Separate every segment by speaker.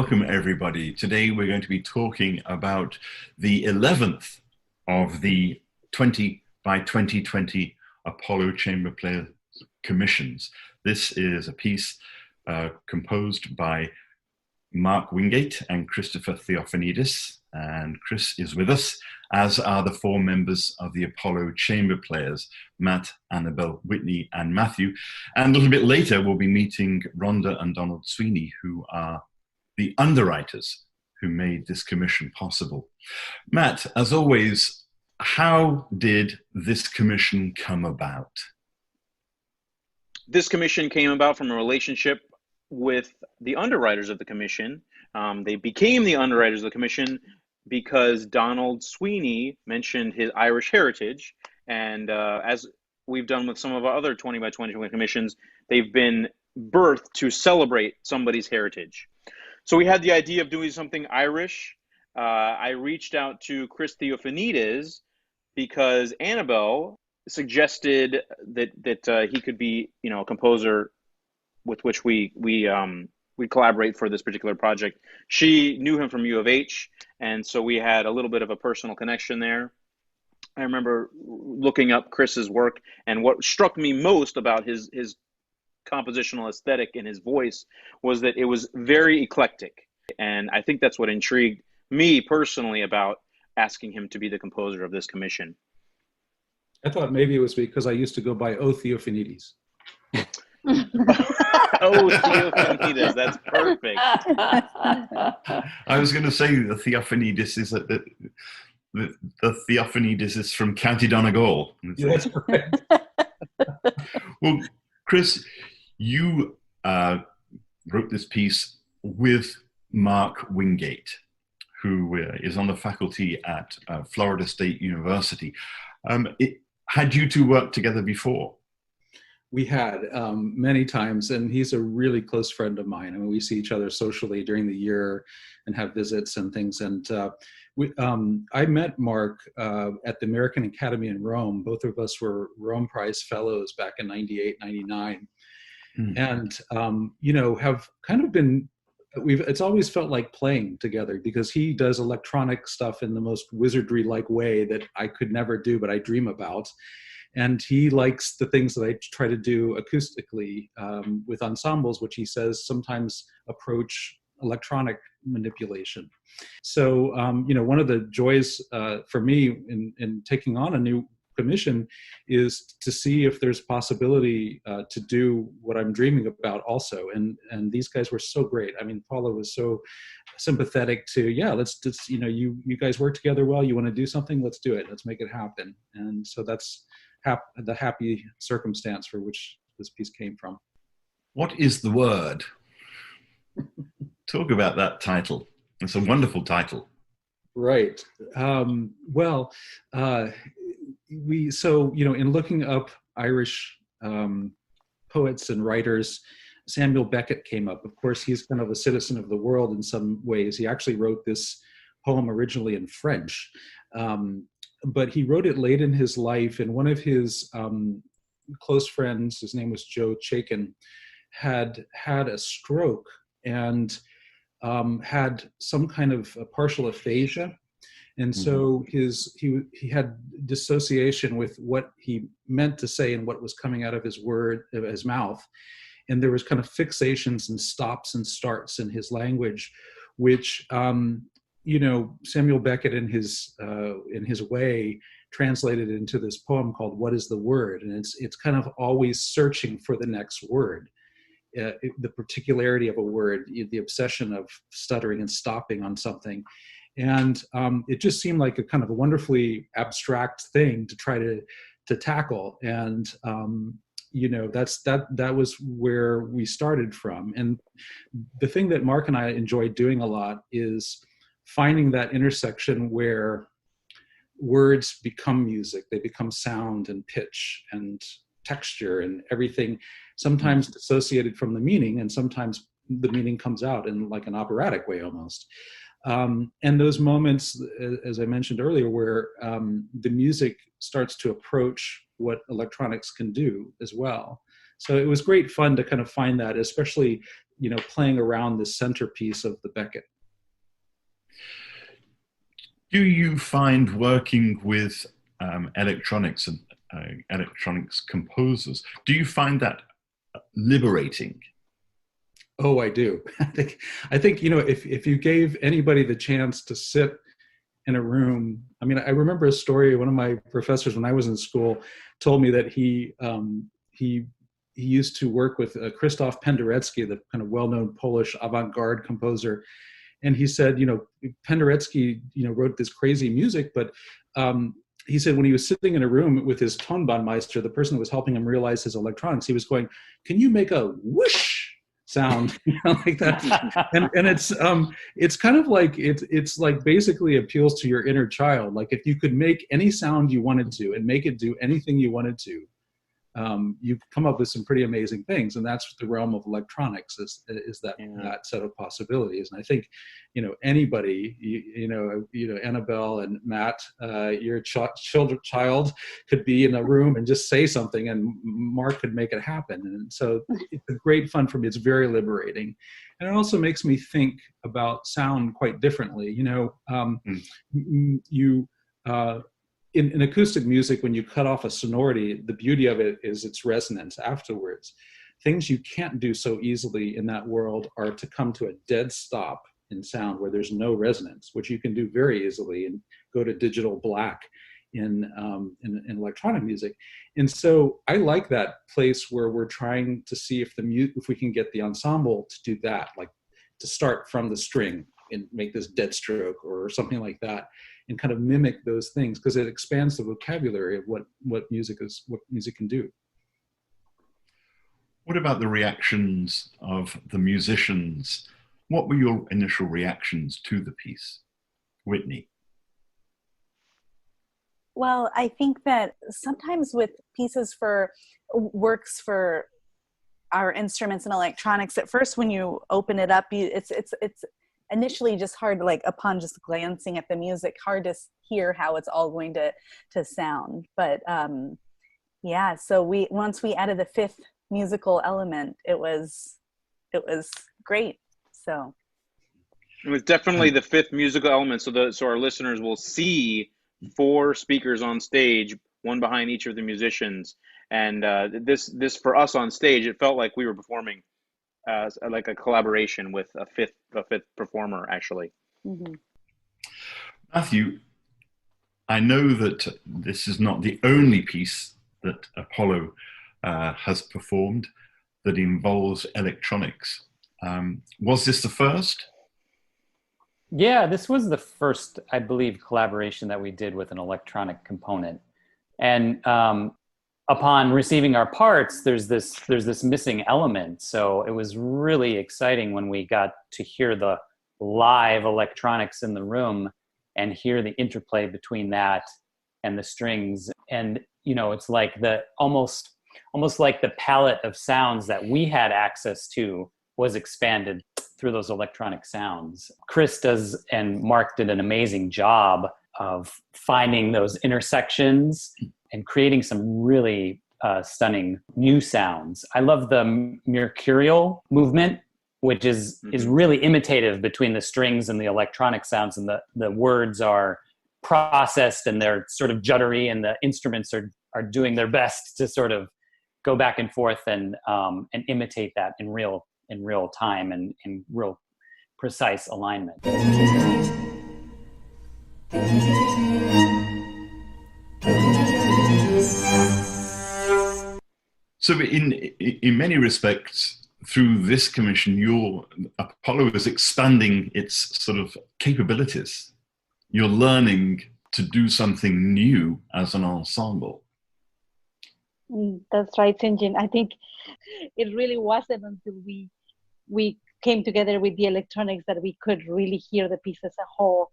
Speaker 1: Welcome, everybody. Today we're going to be talking about the 11th of the 20 by 2020 Apollo Chamber Player Commissions. This is a piece composed by Mark Wingate and Christopher Theofanidis, and Chris is with us, as are the four members of the Apollo Chamber Players, Matt, Annabelle, Whitney, and Matthew. And a little bit later, we'll be meeting Rhonda and Donald Sweeney, who are the underwriters who made this commission possible. Matt, as always, how did this commission come about?
Speaker 2: This commission came about from a relationship with the underwriters of the commission. They became the underwriters of the commission because Donald Sweeney mentioned his Irish heritage. And as we've done with some of our other 20 by 2020 commissions, they've been birthed to celebrate somebody's heritage. So we had the idea of doing something Irish. I reached out to Chris Theofanidis because Annabelle suggested that he could be, a composer with which we collaborate for this particular project. She knew him from U of H, and so we had a little bit of a personal connection there. I remember looking up Chris's work, and what struck me most about his compositional aesthetic in his voice was that it was very eclectic. And I think that's what intrigued me personally about asking him to be the composer of this commission.
Speaker 3: I thought maybe it was because I used to go by Theofanidis.
Speaker 2: Theofanidis, that's perfect.
Speaker 1: I was going to say the Theofanidis is the Theofanidis is from County Donegal.
Speaker 3: Yeah, that's correct.
Speaker 1: Well, Chris, you wrote this piece with Mark Wingate, who is on the faculty at Florida State University. Had you two worked together before?
Speaker 3: We had many times, and he's a really close friend of mine. I mean, we see each other socially during the year and have visits and things. And I met Mark at the American Academy in Rome. Both of us were Rome Prize Fellows back in 98, 99. And, have kind of been, it's always felt like playing together because he does electronic stuff in the most wizardry-like way that I could never do, but I dream about. And he likes the things that I try to do acoustically with ensembles, which he says sometimes approach electronic manipulation. So, one of the joys for me in taking on a new commission is to see if there's possibility to do what I'm dreaming about also. And these guys were so great. I mean, Paula was so sympathetic to, let's just, you guys work together well, you want to do something, let's do it, let's make it happen. And so that's the happy circumstance for which this piece came from.
Speaker 1: What is the word? Talk about that title. It's a wonderful title.
Speaker 3: Right. In looking up Irish poets and writers, Samuel Beckett came up. Of course, he's kind of a citizen of the world in some ways. He actually wrote this poem originally in French. But he wrote it late in his life, and one of his close friends, his name was Joe Chaikin, had a stroke and had some kind of a partial aphasia. And so he had dissociation with what he meant to say and what was coming out of his mouth. And there was kind of fixations and stops and starts in his language, which Samuel Beckett in his way translated it into this poem called "What is the Word?" And it's kind of always searching for the next word, the particularity of a word, the obsession of stuttering and stopping on something, and it just seemed like a kind of a wonderfully abstract thing to try to tackle. And that was where we started from. And the thing that Mark and I enjoyed doing a lot is finding that intersection where words become music, they become sound and pitch and texture and everything, sometimes dissociated from the meaning, and sometimes the meaning comes out in like an operatic way almost. And those moments, as I mentioned earlier, where the music starts to approach what electronics can do as well. So it was great fun to kind of find that, especially playing around the centerpiece of the Beckett.
Speaker 1: Do you find working with electronics and electronics composers, do you find that liberating?
Speaker 3: Oh, I do. I think if you gave anybody the chance to sit in a room, I mean, I remember a story. One of my professors when I was in school told me that he used to work with Krzysztof Penderecki, the kind of well-known Polish avant-garde composer. And he said, Penderecki, wrote this crazy music, but he said when he was sitting in a room with his Tonbandmeister, the person that was helping him realize his electronics, he was going, "Can you make a whoosh sound?" Like that. And it's kind of like it's like basically appeals to your inner child. Like if you could make any sound you wanted to and make it do anything you wanted to, you come up with some pretty amazing things. And that's the realm of electronics is that that set of possibilities. And I think anybody, Annabelle and Matt, your child could be in a room and just say something and Mark could make it happen. And so it's a great fun for me. It's very liberating. And it also makes me think about sound quite differently. In acoustic music, when you cut off a sonority, the beauty of it is its resonance afterwards. Things you can't do so easily in that world are to come to a dead stop in sound where there's no resonance, which you can do very easily and go to digital black in electronic music. And so I like that place where we're trying to see if we can get the ensemble to do that, like to start from the string and make this dead stroke or something like that, and kind of mimic those things because it expands the vocabulary of what music can do.
Speaker 1: What about the reactions of the musicians? What were your initial reactions to the piece, Whitney?
Speaker 4: Well, I think that sometimes with pieces for works for our instruments and electronics, at first when you open it up, it's initially just hard to, like, upon just glancing at the music, hard to hear how it's all going to sound. But so once we added the fifth musical element, it was great. So
Speaker 2: it was definitely the fifth musical element. So our listeners will see 4 speakers on stage, one behind each of the musicians. And this for us on stage, it felt like we were performing like a collaboration with a fifth performer, actually.
Speaker 4: Mm-hmm.
Speaker 1: Matthew, I know that this is not the only piece that Apollo has performed that involves electronics. Was this the first?
Speaker 5: Yeah, this was the first, I believe, collaboration that we did with an electronic component. And upon receiving our parts, there's this missing element. So it was really exciting when we got to hear the live electronics in the room and hear the interplay between that and the strings. And it's like almost like the palette of sounds that we had access to was expanded through those electronic sounds. Chris and Mark did an amazing job of finding those intersections and creating some really stunning new sounds. I love the mercurial movement, which is really imitative between the strings and the electronic sounds, and the words are processed and they're sort of juddery, and the instruments are doing their best to sort of go back and forth and imitate that in real time and in real precise alignment.
Speaker 1: So in many respects, through this commission, Apollo is expanding its sort of capabilities. You're learning to do something new as an ensemble.
Speaker 6: That's right, Sinjin. I think it really wasn't until we came together with the electronics that we could really hear the piece as a whole.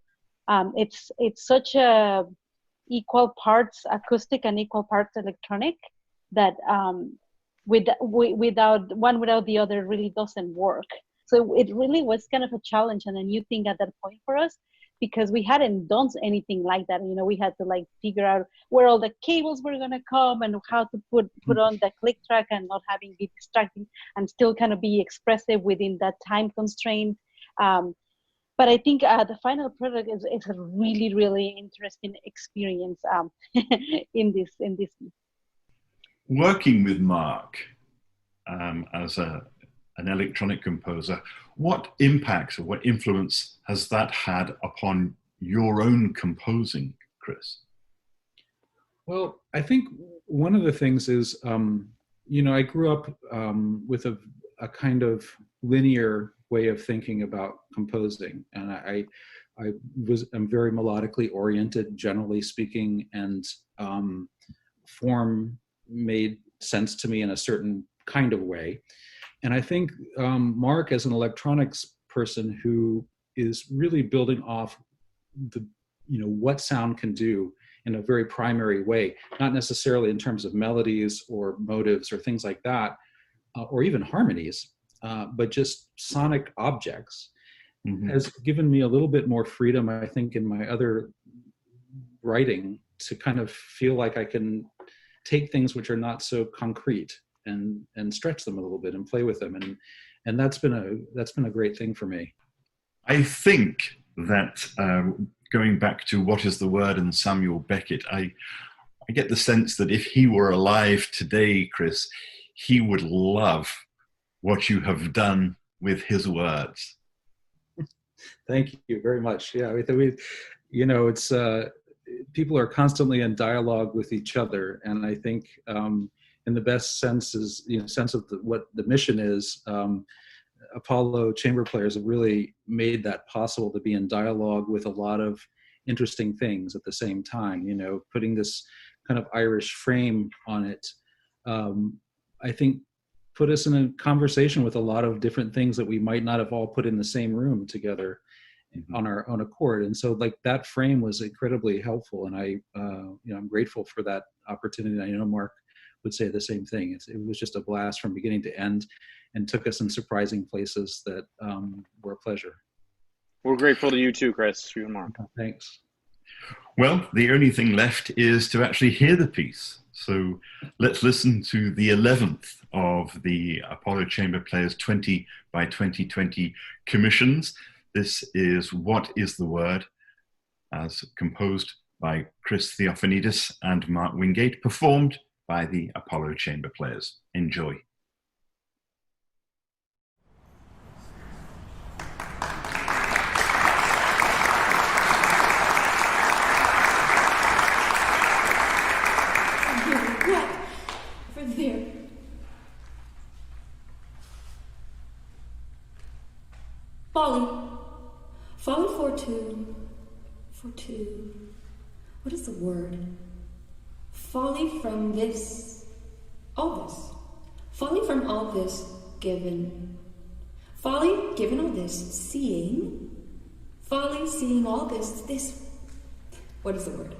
Speaker 6: It's such a equal parts acoustic and equal parts electronic that without the other really doesn't work. So it really was kind of a challenge and a new thing at that point for us because we hadn't done anything like that. You know, we had to like figure out where all the cables were going to come and how to put on the click track and not having it distracting and still kind of be expressive within that time constraint. But I think the final product is a really, really interesting experience in this.
Speaker 1: Working with Mark as an electronic composer, what impacts or what influence has that had upon your own composing, Chris?
Speaker 3: Well, I think one of the things is, you know, I grew up with a kind of linear way of thinking about composing, and I'm very melodically oriented, generally speaking, and form made sense to me in a certain kind of way. And I think Mark, as an electronics person who is really building off the, you know, what sound can do in a very primary way, not necessarily in terms of melodies or motives or things like that, or even harmonies, but just sonic objects, has given me a little bit more freedom, I think, in my other writing to kind of feel like I can take things which are not so concrete and stretch them a little bit and play with them, and that's been a great thing for me.
Speaker 1: I think that going back to What is the Word and Samuel Beckett, I get the sense that if he were alive today, Chris, he would love what you have done with his words.
Speaker 3: Thank you very much. Yeah, you know, it's people are constantly in dialogue with each other, and I think in the best sense is, you know, sense of what the mission is. Apollo chamber players have really made that possible, to be in dialogue with a lot of interesting things at the same time. You know, putting this kind of Irish frame on it, I think put us in a conversation with a lot of different things that we might not have all put in the same room together on our own accord. And so like that frame was incredibly helpful. And I, you know, I'm grateful for that opportunity. I know Mark would say the same thing. It was just a blast from beginning to end and took us in surprising places that were a pleasure.
Speaker 2: We're grateful to you too, Chris. You and Mark.
Speaker 3: Thanks.
Speaker 1: Well, the only thing left is to actually hear the piece. So let's listen to the 11th of the Apollo Chamber Players 20 by 2020 commissions. This is What is the Word, as composed by Chris Theofanidis and Mark Wingate, performed by the Apollo Chamber Players. Enjoy.
Speaker 7: Folly for two. What is the word? Folly from this, all this. Folly from all this given. Folly given all this seeing. Folly seeing all this. What is the word?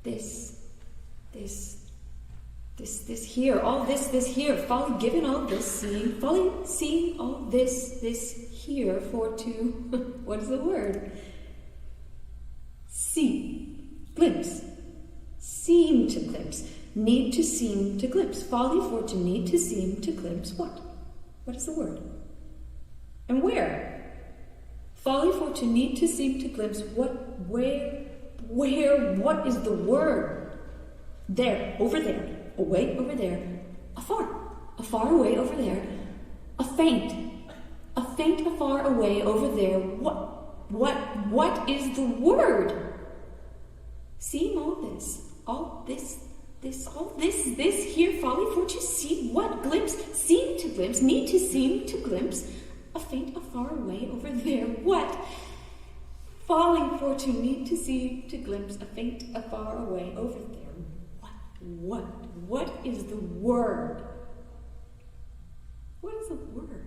Speaker 7: This here, all this here. Folly given all this seeing. Folly seeing all this here for two. What is the word? See, glimpse, seem to glimpse, need to seem to glimpse. Folly for to need to seem to glimpse what? What is the word? And where? Folly for to need to seem to glimpse what, where, what is the word? There, over there, away over there, afar away over there, a faint afar away over there. What is the word? Seeing all this here, folly for to see what? Glimpse, seem to glimpse, need to seem to glimpse, a faint afar away over there. What? Falling for to need to seem to glimpse, a faint afar away over there. What is the word? What is the word?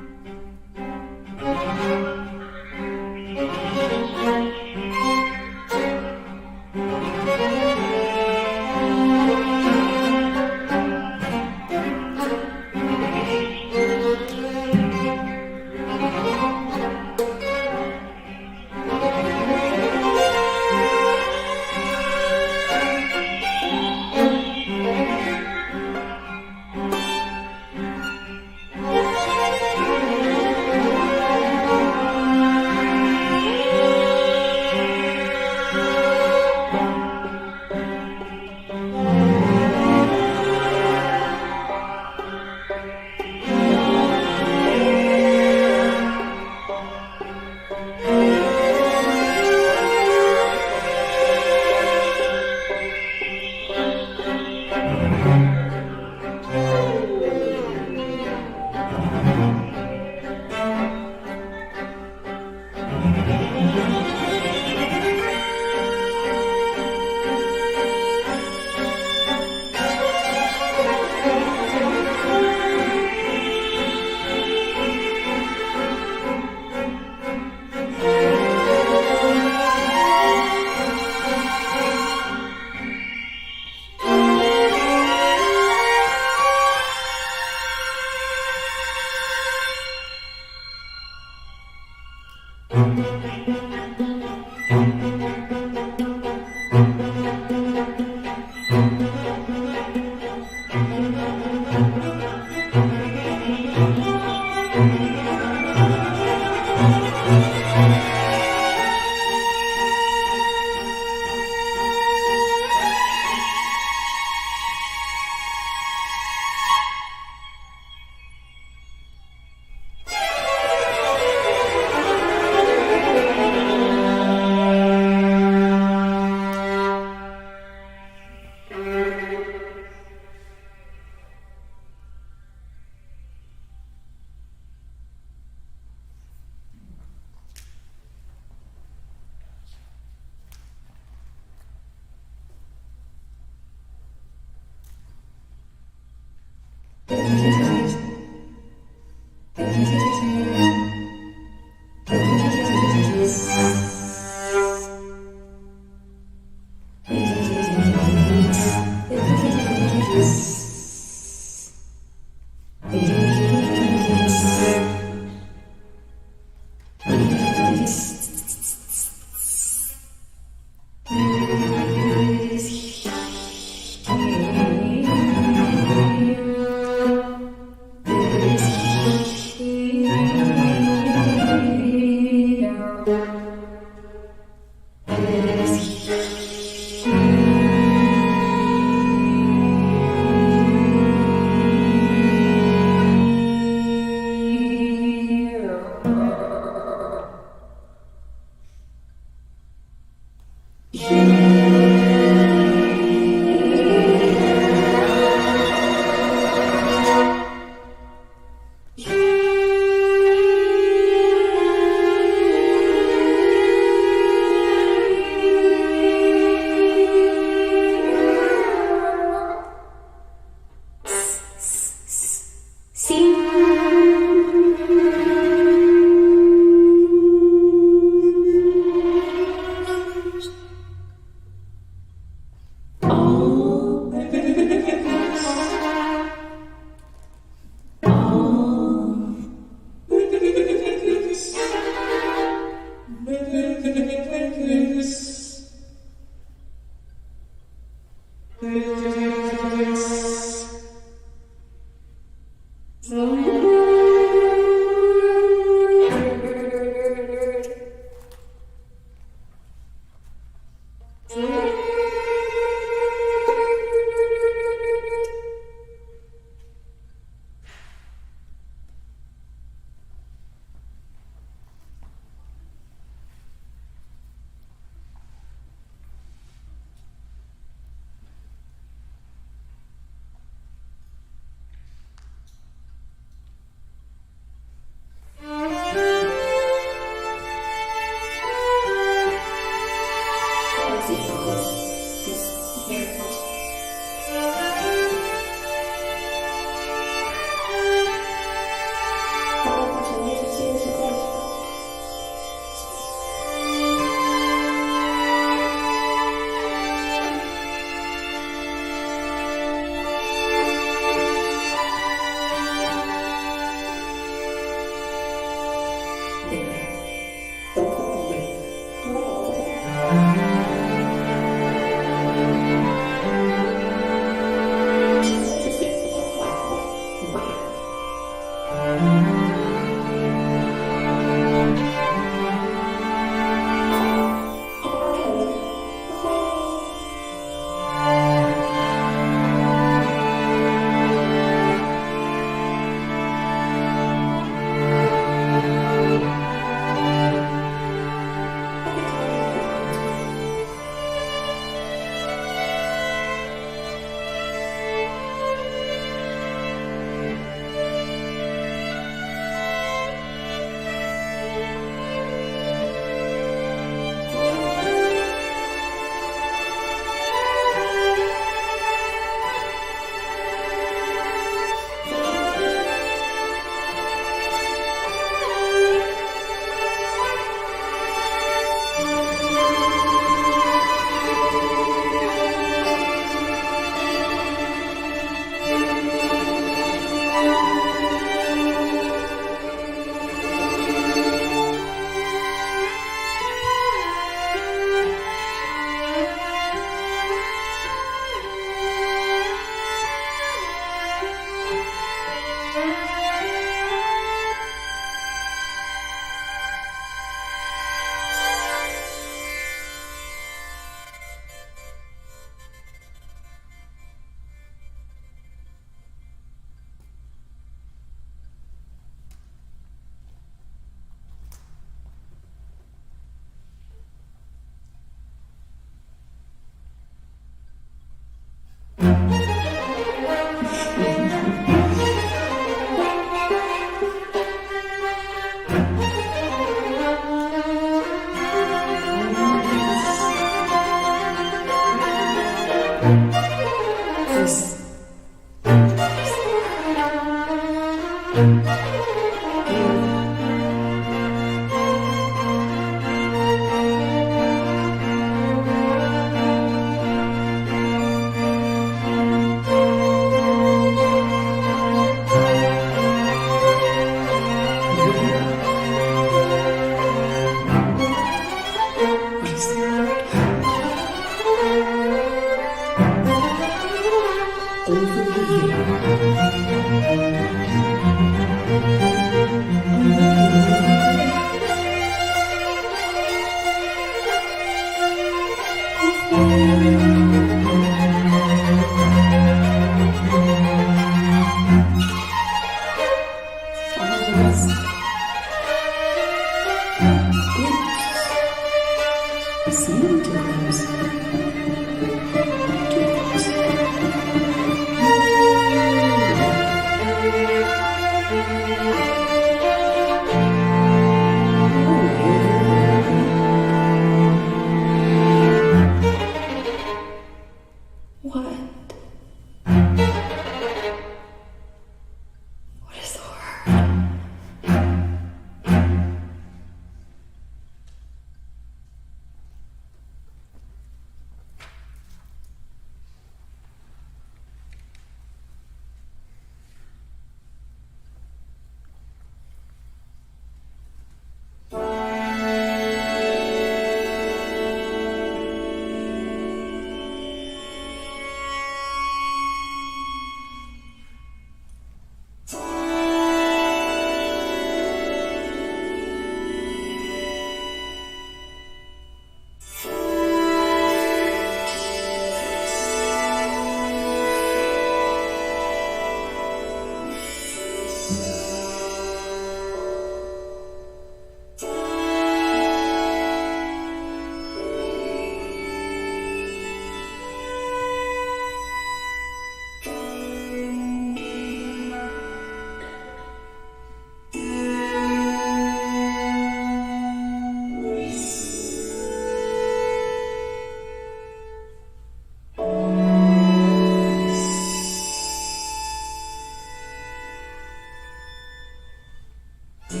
Speaker 7: What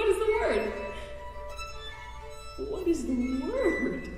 Speaker 7: is the word? What is the word?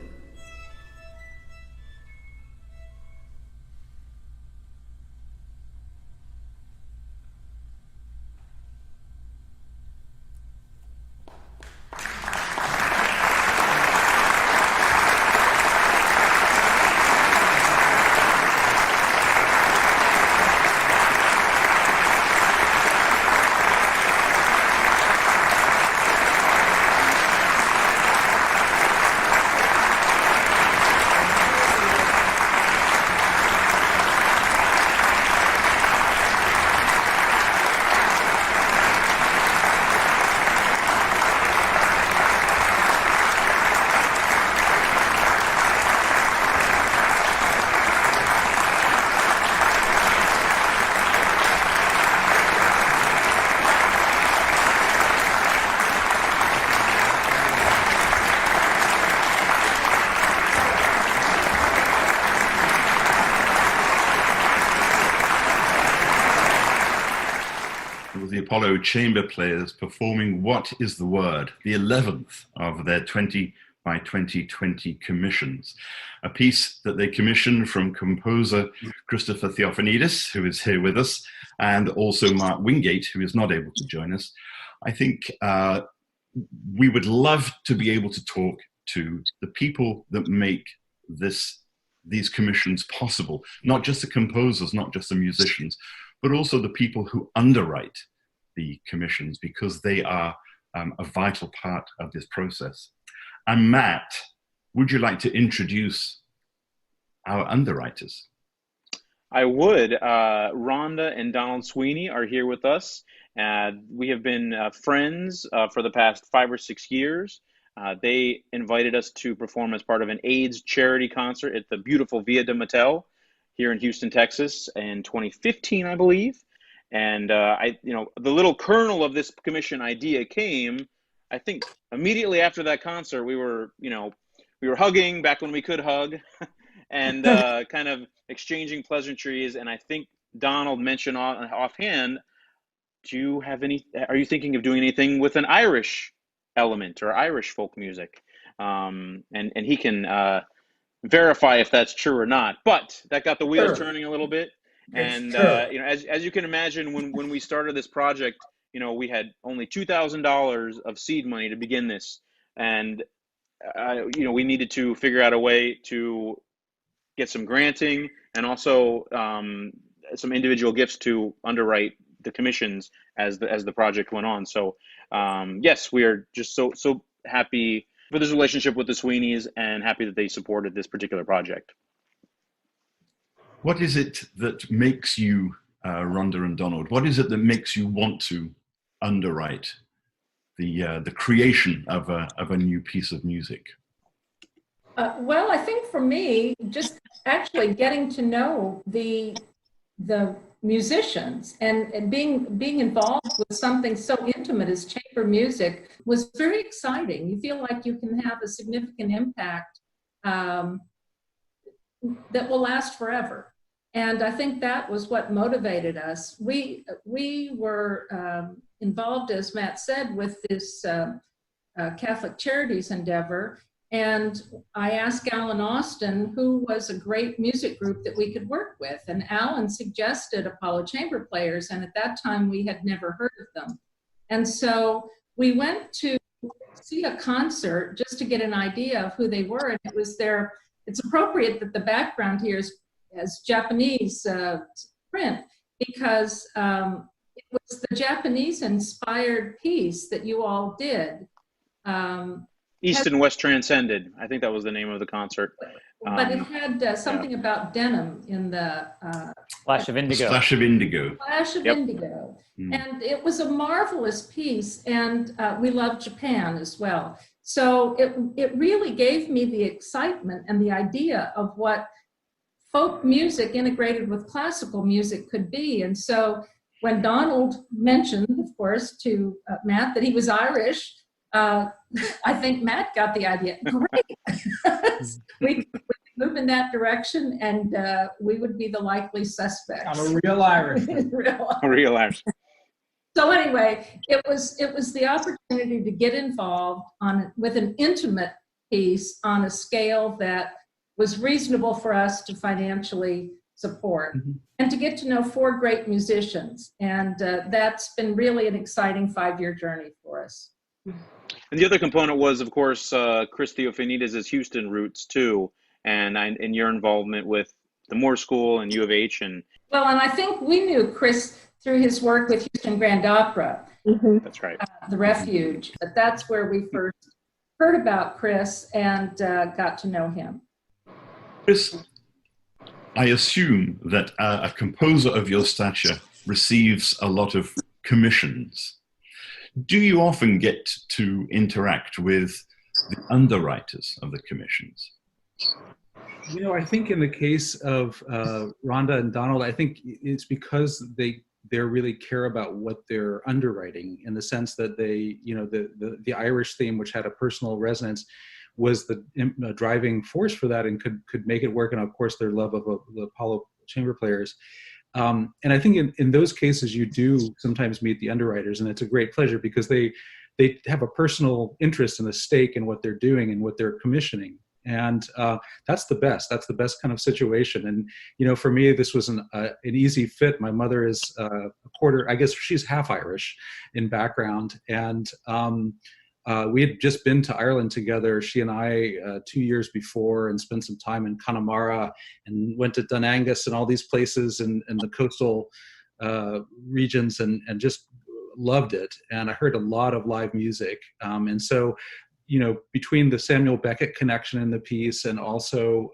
Speaker 1: The Apollo Chamber Players performing What is the Word, the 11th of their 20 by 2020 commissions. A piece that they commissioned from composer Christopher Theofanidis, who is here with us, and also Mark Wingate, who is not able to join us. I think we would love to be able to talk to the people that make these commissions possible, not just the composers, not just the musicians, but also the people who underwrite the commissions, because they are a vital part of this process. And Matt, would you like to introduce our underwriters?
Speaker 2: I would. Rhonda and Donald Sweeney are here with us. We have been friends for the past 5 or 6 years. They invited us to perform as part of an AIDS charity concert at the beautiful Via de Mattel here in Houston, Texas in 2015, I believe. And the little kernel of this commission idea came, I think, immediately after that concert. We were hugging back when we could hug, and kind of exchanging pleasantries. And I think Donald mentioned offhand, are you thinking of doing anything with an Irish element or Irish folk music? And he can verify if that's true or not. But that got the wheels turning a little bit. And as you can imagine, when we started this project, we had only $2,000 of seed money to begin this, and we needed to figure out a way to get some granting and also some individual gifts to underwrite the commissions as the project went on. So yes, we are just so happy for this relationship with the Sweeneys and happy that they supported this particular project.
Speaker 1: What is it that makes you, Rhonda and Donald, what is it that makes you want to underwrite the creation of a new piece of music?
Speaker 8: Well, I think for me, just actually getting to know the musicians and being involved with something so intimate as chamber music was very exciting. You feel like you can have a significant impact that will last forever. And I think that was what motivated us. We were involved, as Matt said, with this Catholic Charities endeavor. And I asked Alan Austin who was a great music group that we could work with. And Alan suggested Apollo Chamber Players. And at that time, we had never heard of them. And so we went to see a concert just to get an idea of who they were. And it was it's appropriate that the background here is as Japanese print, because it was the Japanese-inspired piece that you all did.
Speaker 2: East and West Transcended. I think that was the name of the concert.
Speaker 8: But it had something about denim in the...
Speaker 5: Flash of Indigo.
Speaker 1: Flash of Indigo.
Speaker 8: Flash of Indigo. And it was a marvelous piece, and we love Japan as well. So it really gave me the excitement and the idea of what folk music integrated with classical music could be. And so when Donald mentioned, of course, to Matt that he was Irish, I think Matt got the idea. Great. we could move in that direction, and we would be the likely suspects.
Speaker 9: I'm a real Irishman.
Speaker 2: Real Irish.
Speaker 8: So anyway, it was the opportunity to get involved with an intimate piece on a scale that was reasonable for us to financially support, and to get to know 4 great musicians. And that's been really an exciting 5-year journey for us.
Speaker 2: And the other component was, of course, Chris Theofanidis' Houston roots too, and your involvement with the Moore School and U of H. And
Speaker 8: I think we knew Chris through his work with Houston Grand Opera.
Speaker 2: That's right.
Speaker 8: The Refuge. But that's where we first heard about Chris and got to know him.
Speaker 1: Chris, I assume that a composer of your stature receives a lot of commissions. Do you often get to interact with the underwriters of the commissions?
Speaker 3: I think in the case of Rhonda and Donald, I think it's because they really care about what they're underwriting, in the sense that they, the Irish theme, which had a personal resonance, was the driving force for that and could make it work. And of course, their love of the Apollo Chamber Players. And I think in those cases, you do sometimes meet the underwriters, and it's a great pleasure because they have a personal interest and a stake in what they're doing and what they're commissioning. And that's the best. That's the best kind of situation. And, for me, this was an easy fit. My mother is a quarter, I guess she's half Irish in background. And we had just been to Ireland together, she and I, 2 years before, and spent some time in Connemara and went to Dunangus and all these places in the coastal regions, and just loved it. And I heard a lot of live music. And so, between the Samuel Beckett connection in the piece and also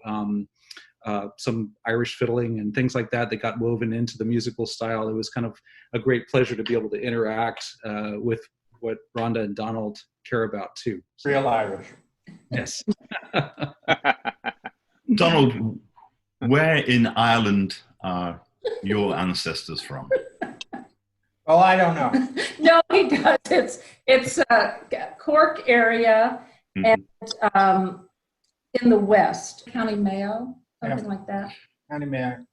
Speaker 3: some Irish fiddling and things like that got woven into the musical style, it was kind of a great pleasure to be able to interact with what Rhonda and Donald care about too.
Speaker 9: Real Irish.
Speaker 3: Yes.
Speaker 1: Donald, where in Ireland are your ancestors from?
Speaker 9: Oh, I don't know.
Speaker 8: No, he does. It's Cork area, and in the west, County Mayo, something like that.
Speaker 9: County Mayo.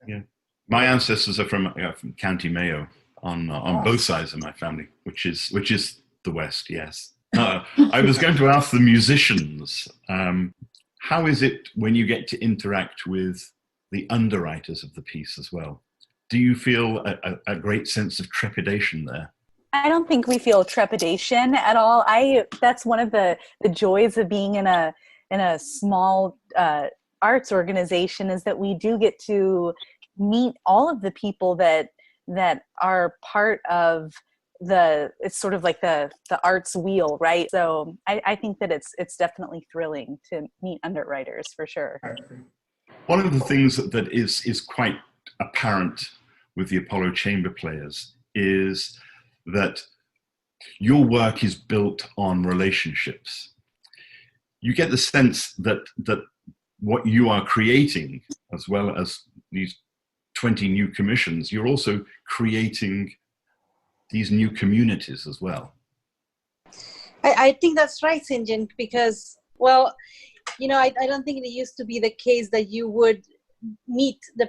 Speaker 1: Yeah, my ancestors are from County Mayo on both sides of my family, which is the west. Yes. I was going to ask the musicians, how is it when you get to interact with the underwriters of the piece as well? Do you feel a great sense of trepidation there?
Speaker 4: I don't think we feel trepidation at all. That's one of the joys of being in a small arts organization, is that we do get to meet all of the people that are part of it's sort of like the arts wheel, right? So I think that it's definitely thrilling to meet underwriters, for sure.
Speaker 1: One of the things that is quite apparent with the Apollo Chamber Players is that your work is built on relationships. You get the sense that what you are creating, as well as these 20 new commissions, you're also creating these new communities as well.
Speaker 10: I think that's right, St. John, because, well, I don't think it used to be the case that you would meet the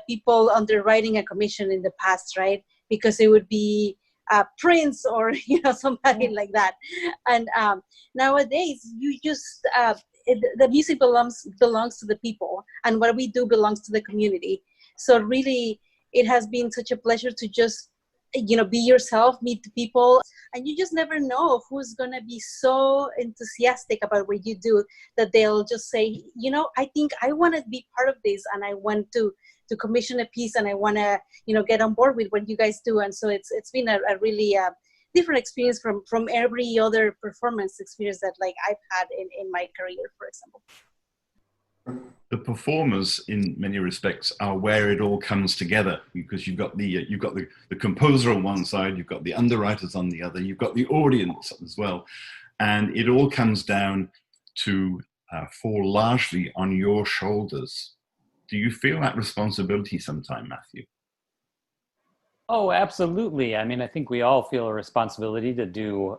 Speaker 10: people underwriting a commission in the past, right? Because it would be Prince or somebody like that. And nowadays, you just the music belongs to the people, and what we do belongs to the community. So really, it has been such a pleasure to just be yourself, meet the people, and you just never know who's gonna be so enthusiastic about what you do that they'll just say, I think I want to be part of this, and I want to commission a piece, and I want to get on board with what you guys do. And so it's been a really different experience from every other performance experience that I've had in my career, for example.
Speaker 1: The performers, in many respects, are where it all comes together, because you've got the composer on one side, you've got the underwriters on the other, you've got the audience as well, and it all comes down to fall largely on your shoulders. Do you feel that responsibility sometime, Matthew?
Speaker 5: Oh, absolutely. I mean, I think we all feel a responsibility to do,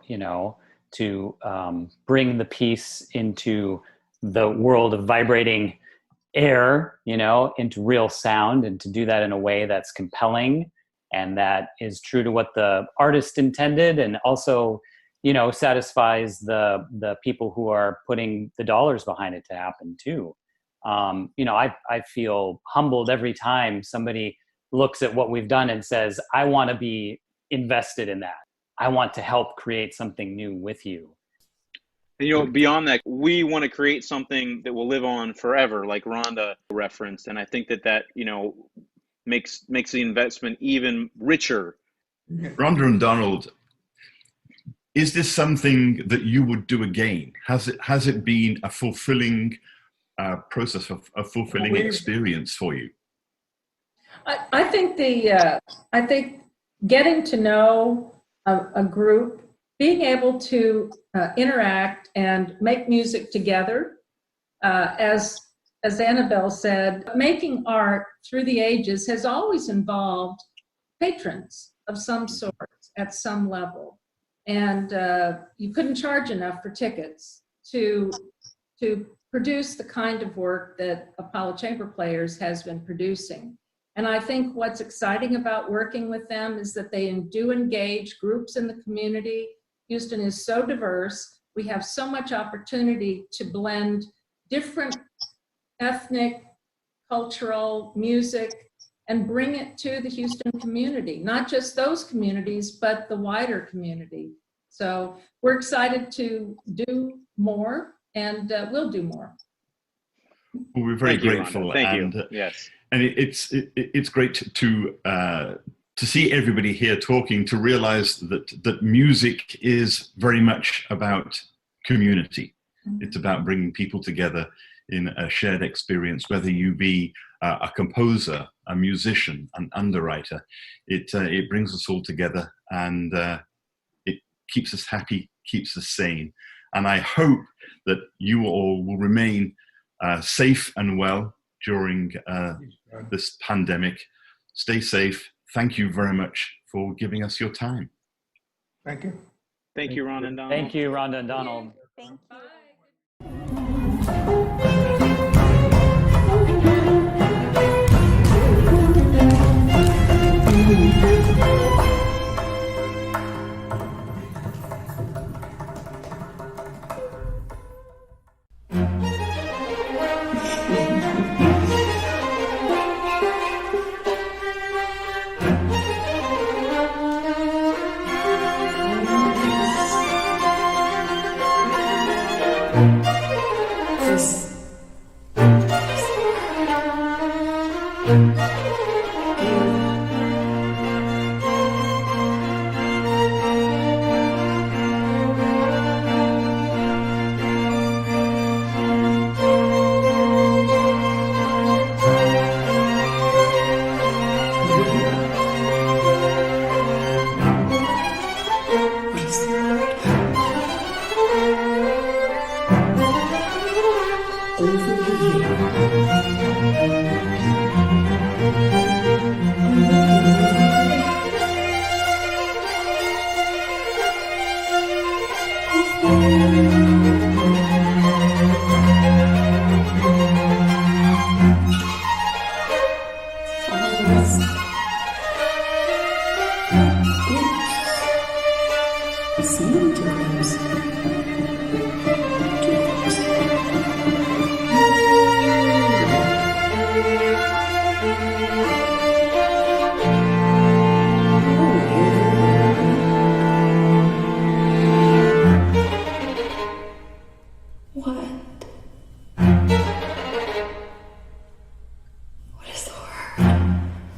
Speaker 5: to bring the piece into the world of vibrating air, into real sound, and to do that in a way that's compelling and that is true to what the artist intended, and also, satisfies the people who are putting the dollars behind it to happen too. I feel humbled every time somebody looks at what we've done and says, I want to be invested in that. I want to help create something new with you.
Speaker 2: And, beyond that, we want to create something that will live on forever, like Rhonda referenced. And I think that makes the investment even richer.
Speaker 1: Rhonda and Donald, is this something that you would do again? Has it been a fulfilling process, a fulfilling experience for you?
Speaker 8: I think I think getting to know a group, being able to interact and make music together, as Annabelle said, making art through the ages has always involved patrons of some sort at some level, and you couldn't charge enough for tickets to produce the kind of work that Apollo Chamber Players has been producing. And I think what's exciting about working with them is that they do engage groups in the community. Houston is so diverse. We have so much opportunity to blend different ethnic, cultural, music, and bring it to the Houston community. Not just those communities, but the wider community. So we're excited to do more, and we'll do more.
Speaker 1: Well, we're very grateful.
Speaker 2: Thank you. Yes.
Speaker 1: And it's great to see everybody here talking, to realize that music is very much about community. Mm-hmm. It's about bringing people together in a shared experience, whether you be a composer, a musician, an underwriter. It brings us all together, and it keeps us happy, keeps us sane. And I hope that you all will remain safe and well during this pandemic. Stay safe. Thank you very much for giving us your time.
Speaker 9: Thank you.
Speaker 2: Thank you, Rhonda and Donald.
Speaker 5: Thank you, Rhonda and Donald.
Speaker 4: Thank you.
Speaker 7: This.